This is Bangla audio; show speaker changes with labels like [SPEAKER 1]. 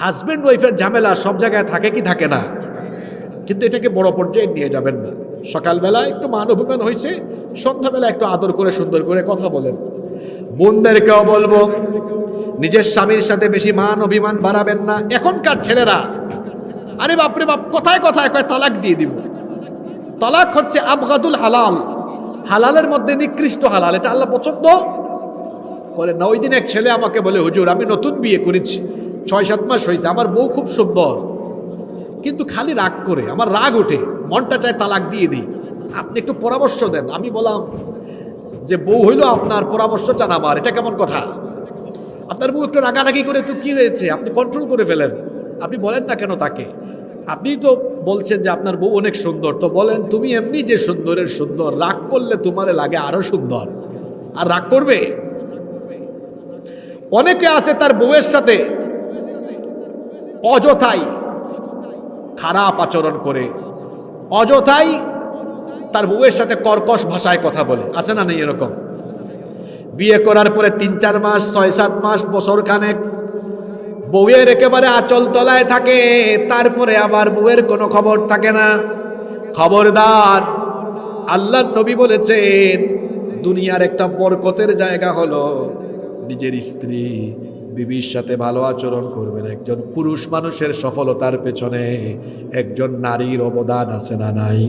[SPEAKER 1] হাজব্যান্ড ওয়াইফের ঝামেলা সব জায়গায় থাকে কি থাকে না, কিন্তু এটাকে বড় পর্যায়ে নিয়ে যাবেন না। সকালবেলা একটু মান অভিমান হয়েছে, সন্ধ্যাবেলা একটু আদর করে সুন্দর করে কথা বলেন। বোনদেরকেও বলবো নিজের স্বামীর সাথে বেশি মান অভিমান বাড়াবেন না। এখনকার ছেলেরা আরে বাপরে বাপ, কথায় কথায় কয় তালাক দিয়ে দিব। তালাক হচ্ছে আবগাদুল হালাল, হালালের মধ্যে নিকৃষ্ট হালাল, এটা আল্লাহ পছন্দ করেন না। ওই দিন এক ছেলে আমাকে বলে, হুজুর আমি নতুন বিয়ে করেছি, 6-7 মাস হয়েছে, আমার বউ খুব সুন্দর, কিন্তু খালি রাগ করে, আমার রাগ ওঠে, মনটা চায় তালাক দিয়ে দিই, আপনি একটু পরামর্শ দেন। আমি বললাম যে বউ হইলো আপনার, পরামর্শ চান আমার, এটা কেমন কথা? আপনার বউ একটু রাগারাগি করে, তো কি হয়েছে, আপনি কন্ট্রোল করে ফেলেন, আপনি বলেন না কেন তাকে? আপনি তো বলছেন যে আপনার বউ অনেক সুন্দর, তো বলেন তুমি এমনি যে সুন্দরের সুন্দর, রাগ করলে তোমারে লাগে আরো সুন্দর, আর রাগ করবে? অনেকে আছে তার বউয়ের সাথে অযথাই খারাপ আচরণ করে, অযথাই তার বউয়ের সাথে কর্কশ ভাষায় কথা বলে, আছে না নেই এরকম? বিয়ে করার পরে 3-4 মাস, 6-7 মাস, বছর খানেক বউয়ের একেবারে আঁচল তলায় থাকে, তারপরে আবার বউয়ের কোনো খবর থাকে না। খবরদার, আল্লাহর নবী বলেছেন দুনিয়ার একটা বরকতের জায়গা হলো নিজের স্ত্রী বিবির সাথে ভালো আচরণ করবেন। একজন পুরুষ মানুষের সফলতার পেছনে একজন নারীর অবদান আছে না নাই?